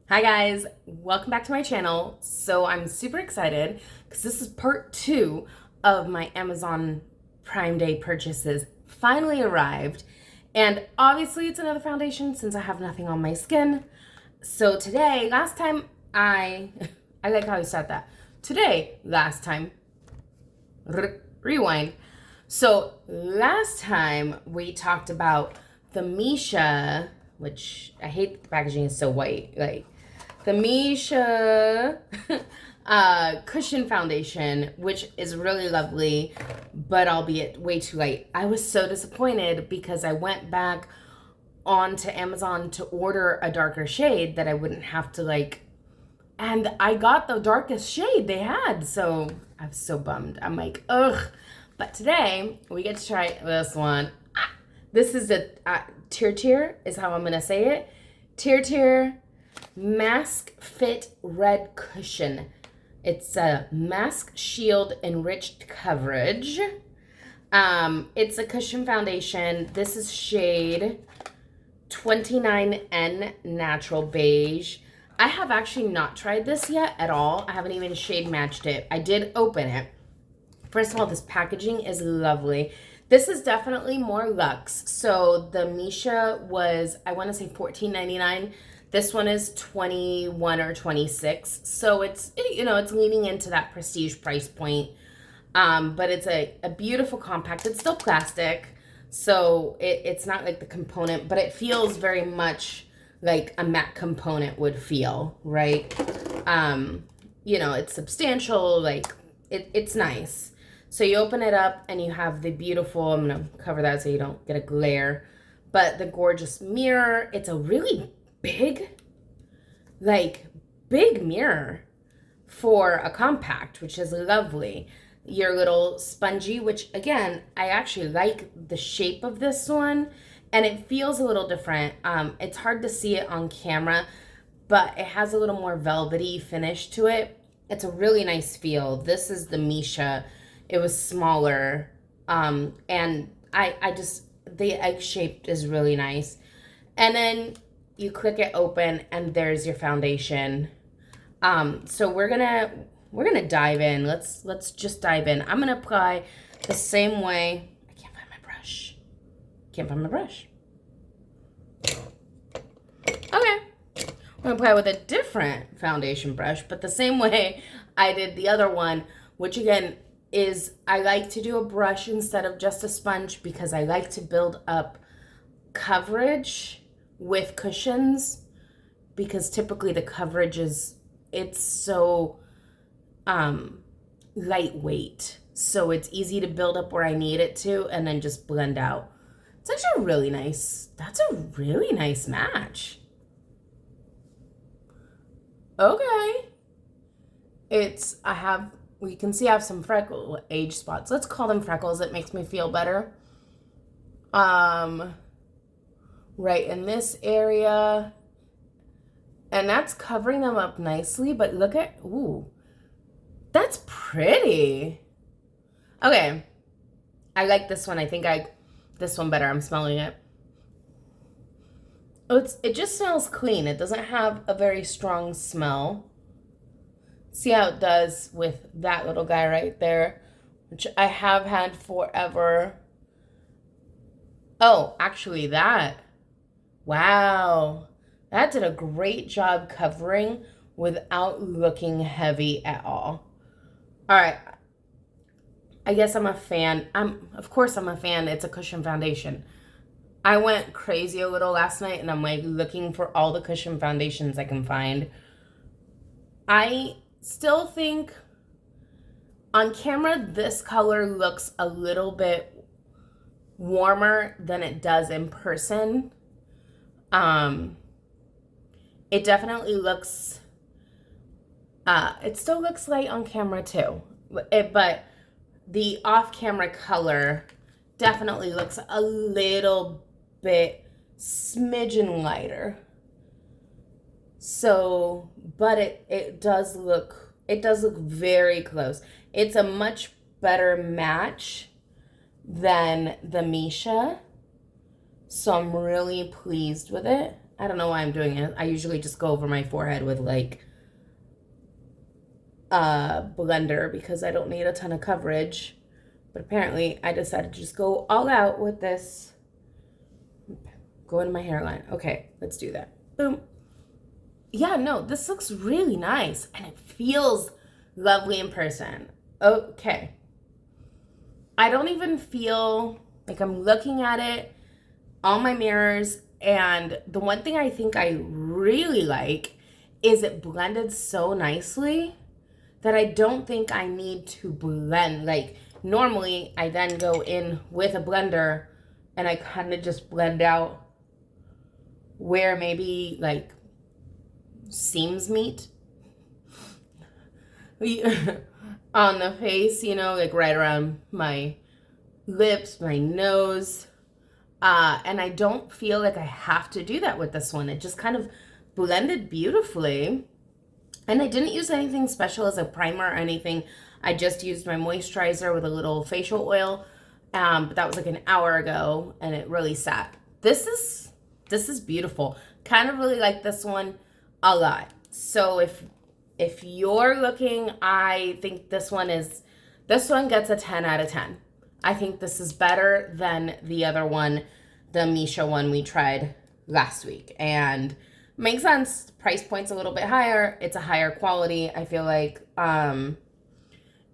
Hi guys, welcome back to my channel. So I'm super excited because this is part 2 of my Amazon Prime Day purchases. Finally arrived, and obviously it's another foundation since I have nothing on my skin. So today, last time I like how I said that. Today, last time, rewind. So last time we talked about the Misha, which I hate the packaging is so white, like the Misha cushion foundation, which is really lovely, but albeit way too light. I was so disappointed because I went back onto Amazon to order a darker shade that I wouldn't have to and I got the darkest shade they had. So I was so bummed. I'm like, ugh. But today we get to try this one. This is a Tirtir is how I'm going to say it. Tirtir Mask Fit Red Cushion. It's a mask shield enriched coverage. It's a cushion foundation. This is shade 29N Natural Beige. I have actually not tried this yet at all. I haven't even shade matched it. I did open it. First of all, this packaging is lovely. This is definitely more luxe. So the Misha was, I want to say $14.99. This one is 21 or 26. So it's leaning into that prestige price point. But it's a beautiful compact. It's still plastic. So it's not like the component, but it feels very much like a matte component would feel, right? It's substantial, like it's nice. So you open it up and you have the beautiful, I'm gonna cover that so you don't get a glare, but the gorgeous mirror. It's a really big mirror for a compact, which is lovely. Your little spongy, which again, I actually like the shape of this one, and it feels a little different. It's hard to see it on camera, but it has a little more velvety finish to it. It's a really nice feel. This is the Misha. It was smaller, and the egg shaped is really nice. And then you click it open, and there's your foundation. So we're gonna dive in. Let's just dive in. I'm gonna apply the same way. I can't find my brush. Can't find my brush. Okay. I'm gonna apply with a different foundation brush, but the same way I did the other one, which again is I like to do a brush instead of just a sponge because I like to build up coverage with cushions, because typically the coverage it's so lightweight, so it's easy to build up where I need it to and then just blend out. It's actually that's a really nice match. Okay. We can see I have some freckle age spots. Let's call them freckles. It makes me feel better. Right in this area. And that's covering them up nicely, but look at, ooh, that's pretty. Okay. I like this one. I think this one better. I'm smelling it. Oh, it just smells clean. It doesn't have a very strong smell. See how it does with that little guy right there, which I have had forever. Oh, actually wow. That did a great job covering without looking heavy at all. All right. I guess I'm a fan. Of course I'm a fan. It's a cushion foundation. I went crazy a little last night and I'm looking for all the cushion foundations I can find. I still think on camera this color looks a little bit warmer than it does in person. It definitely looks it still looks light on camera too, but the off-camera color definitely looks a little bit smidgen lighter. So, but it does look very close. It's a much better match than the Misha. So I'm really pleased with it. I don't know why I'm doing it. I usually just go over my forehead with like a blender because I don't need a ton of coverage. But apparently I decided to just go all out with this. Go into my hairline. Okay, let's do that. Boom. Yeah, no, this looks really nice and it feels lovely in person. Okay. I don't even feel like I'm looking at it on my mirrors. And the one thing I think I really like is it blended so nicely that I don't think I need to blend. Like normally I then go in with a blender and I kind of just blend out where maybe like seams meet on the face, you know, like right around my lips, my nose. And I don't feel like I have to do that with this one. It just kind of blended beautifully. And I didn't use anything special as a primer or anything. I just used my moisturizer with a little facial oil. But that was like an hour ago and it really sat. This is beautiful. Kind of really like this one a lot. So if you're looking, I think this one gets a 10 out of 10. I think this is better than the other one, the Misha one we tried last week. And makes sense. Price point's a little bit higher. It's a higher quality. I feel like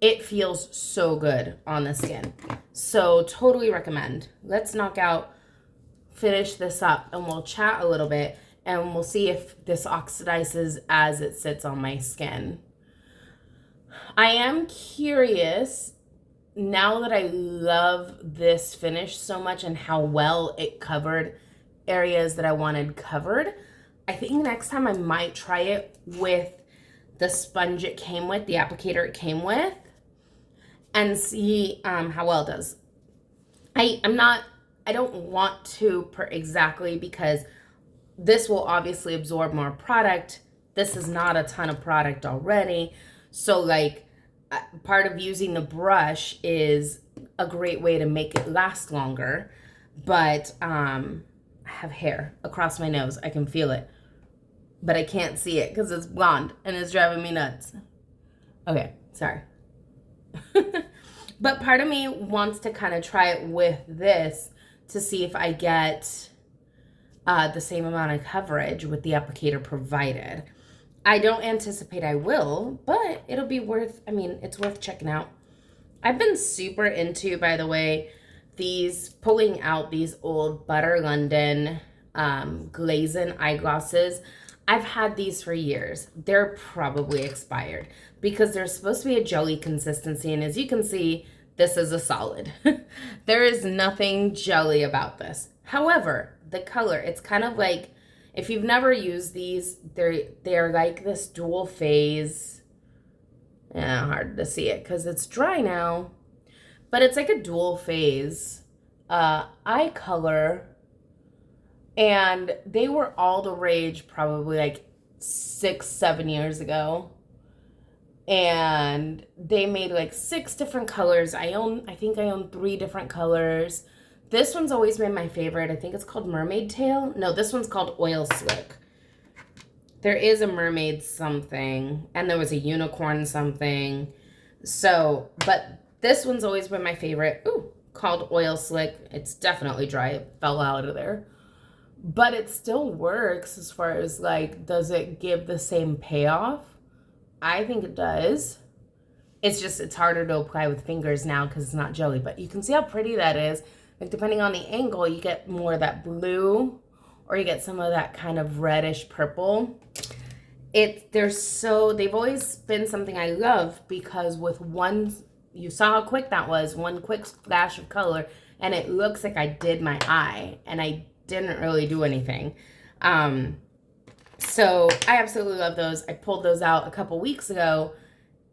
it feels so good on the skin. So totally recommend. Let's finish this up and we'll chat a little bit and we'll see if this oxidizes as it sits on my skin. I am curious, now that I love this finish so much and how well it covered areas that I wanted covered, I think next time I might try it with the sponge it came with, the applicator it came with, and see how well it does. I don't want to exactly because this will obviously absorb more product. This is not a ton of product already. So like part of using the brush is a great way to make it last longer. But I have hair across my nose. I can feel it. But I can't see it because it's blonde and it's driving me nuts. Okay, sorry. But part of me wants to kind of try it with this to see if I get the same amount of coverage with the applicator provided. I don't anticipate I will, but it'll be it's worth checking out. I've been super into, by the way, pulling out these old Butter London glazing eyeglasses. I've had these for years. They're probably expired because they're supposed to be a jelly consistency. And as you can see, this is a solid. There is nothing jelly about this. However, the color, it's kind of like, if you've never used these, they're like this dual phase. Hard to see it because it's dry now. But it's like a dual phase eye color. And they were all the rage probably like 6-7 years ago. And they made like 6 different colors. I think I own 3 different colors. This one's always been my favorite. I think it's called Mermaid Tail. No, this one's called Oil Slick. There is a mermaid something. And there was a unicorn something. So, but this one's always been my favorite. Ooh, called Oil Slick. It's definitely dry. It fell out of there. But it still works as far as like, does it give the same payoff? I think it does. It's harder to apply with fingers now because it's not jelly. But you can see how pretty that is. Like depending on the angle, you get more of that blue or you get some of that kind of reddish purple. They've always been something I love because with one, you saw how quick that was, one quick flash of color, and it looks like I did my eye and I didn't really do anything. So I absolutely love those. I pulled those out a couple weeks ago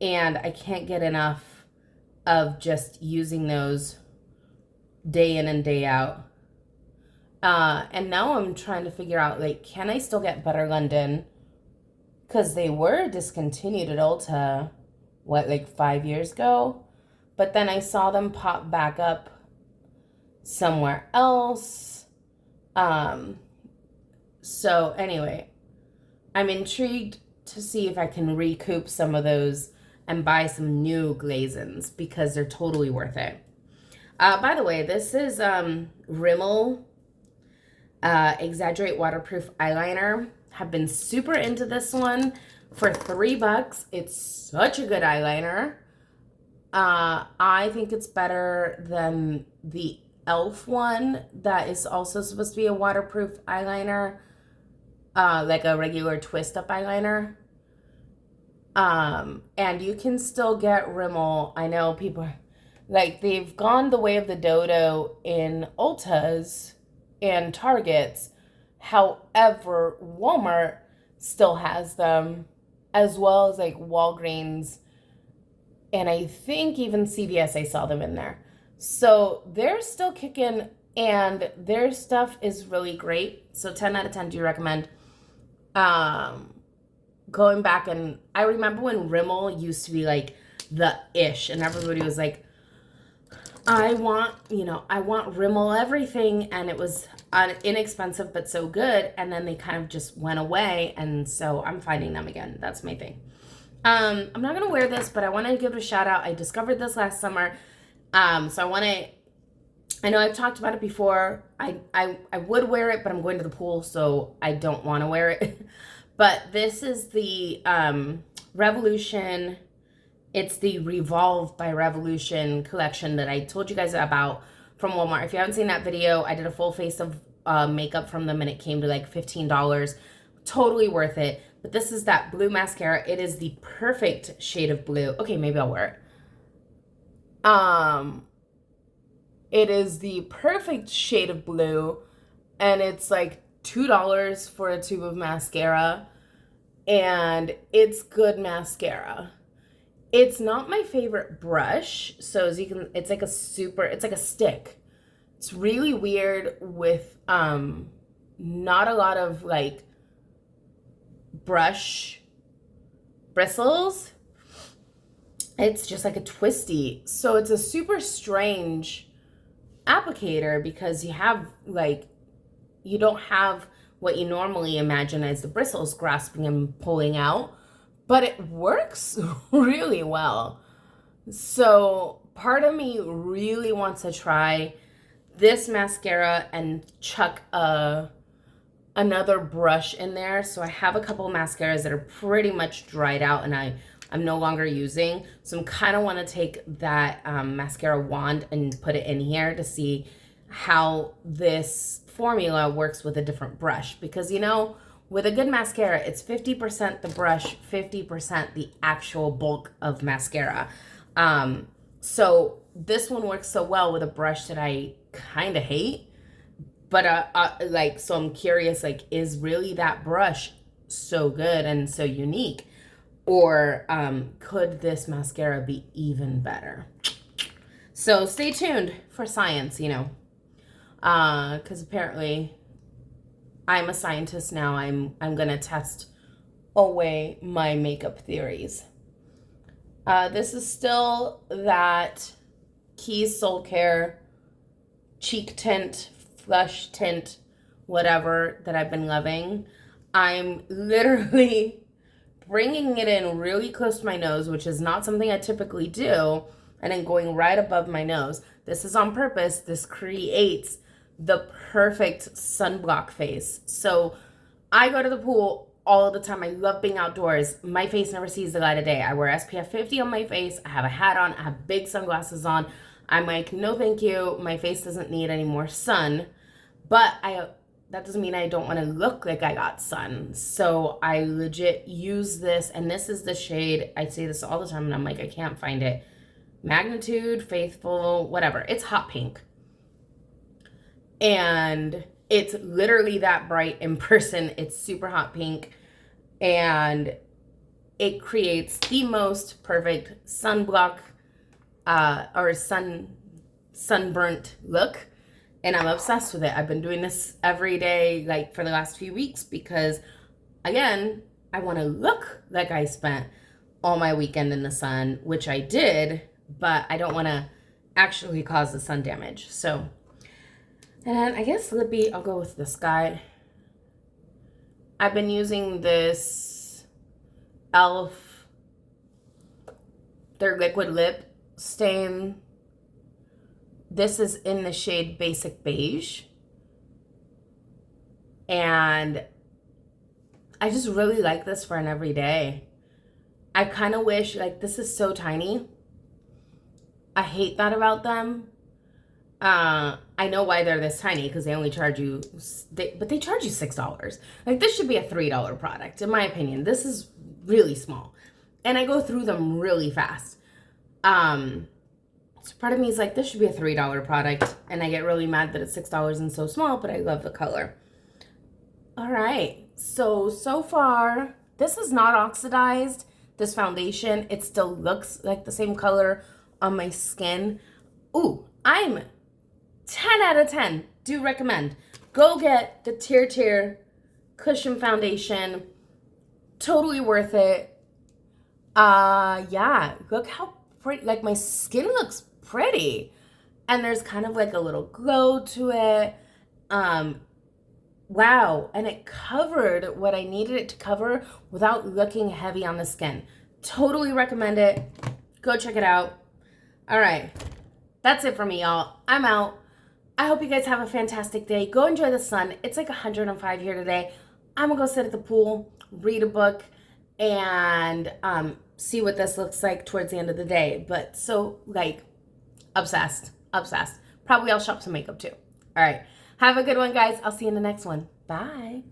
and I can't get enough of just using those day in and day out. And now I'm trying to figure out, like, can I still get Butter London? Because they were discontinued at Ulta, like 5 years ago? But then I saw them pop back up somewhere else. So anyway, I'm intrigued to see if I can recoup some of those and buy some new glazins because they're totally worth it. By the way, this is Rimmel Exaggerate Waterproof Eyeliner. Have been super into this one for $3. It's such a good eyeliner. I think it's better than the e.l.f. one that is also supposed to be a waterproof eyeliner, like a regular twist-up eyeliner. And you can still get Rimmel. I know people, like, they've gone the way of the dodo in Ulta's and Target's. However, Walmart still has them, as well as, like, Walgreens, and I think even CVS, I saw them in there. So they're still kicking, and their stuff is really great. So 10 out of 10 do recommend. Going back, and I remember when Rimmel used to be like the ish, and everybody was like, I want Rimmel everything, and it was inexpensive but so good, and then they kind of just went away, and so I'm finding them again. That's my thing. I'm not gonna wear this, but I want to give it a shout out. I discovered this last summer, so I know I've talked about it before. I would wear it, but I'm going to the pool, so I don't want to wear it. But this is the Revolution. It's the Revolve by Revolution collection that I told you guys about from Walmart. If you haven't seen that video, I did a full face of makeup from them, and it came to like $15. Totally worth it. But this is that blue mascara. It is the perfect shade of blue. Okay, maybe I'll wear it. It is the perfect shade of blue, and it's like $2 for a tube of mascara, and it's good mascara. It's not my favorite brush, so as you can, it's like a stick. It's really weird with not a lot of like brush bristles. It's just like a twisty. So it's a super strange applicator because you don't have what you normally imagine as the bristles grasping and pulling out, but it works really well. So part of me really wants to try this mascara and chuck another brush in there. So I have a couple of mascaras that are pretty much dried out and I'm no longer using. So I'm kind of want to take that mascara wand and put it in here to see how this formula works with a different brush. Because, you know, with a good mascara, it's 50% the brush, 50% the actual bulk of mascara. So this one works so well with a brush that I kind of hate. But so I'm curious, like, is really that brush so good and so unique? Or could this mascara be even better? So stay tuned for science, you know. Because apparently I'm a scientist now. I'm going to test away my makeup theories. This is still that Keys Soul Care cheek tint, flush tint, whatever that I've been loving. I'm literally bringing it in really close to my nose, which is not something I typically do, and then going right above my nose. This is on purpose. This creates the perfect sunblock face. So I go to the pool all the time. I love being outdoors. My face never sees the light of day. I wear SPF 50 on my face. I have a hat on. I have big sunglasses on. I'm like, no thank you. My face doesn't need any more sun. But that doesn't mean I don't want to look like I got sun. So I legit use this, and this is the shade. I say this all the time, and I'm like, I can't find it. Magnitude, Faithful, whatever. It's hot pink. And it's literally that bright in person. It's super hot pink. And it creates the most perfect sunblock or sunburnt look. And I'm obsessed with it. I've been doing this every day, like, for the last few weeks because, again, I want to look like I spent all my weekend in the sun, which I did, but I don't want to actually cause the sun damage. So, and I guess lippy, I'll go with this guy. I've been using this e.l.f. their liquid lip stain. This is in the shade Basic Beige. And I just really like this for an everyday. I kind of wish, like, this is so tiny. I hate that about them. I know why they're this tiny, because they only charge you, but they charge you $6. Like, this should be a $3 product, in my opinion. This is really small. And I go through them really fast. So part of me is like, this should be a $3 product. And I get really mad that it's $6 and so small, but I love the color. All right. So far, this is not oxidized, this foundation. It still looks like the same color on my skin. Ooh, I'm 10 out of 10. Do recommend. Go get the Tirtir Cushion Foundation. Totally worth it. Yeah, look how pretty, like my skin looks pretty. And there's kind of like a little glow to it. Wow, and it covered what I needed it to cover without looking heavy on the skin. Totally recommend it. Go check it out. All right, that's it for me, y'all. I'm out. I hope you guys have a fantastic day. Go enjoy the sun. It's like 105 here today. I'm gonna go sit at the pool, read a book, and see what this looks like towards the end of the day. But so, like, obsessed. Probably I'll shop some makeup too. All right. Have a good one, guys. I'll see you in the next one. Bye.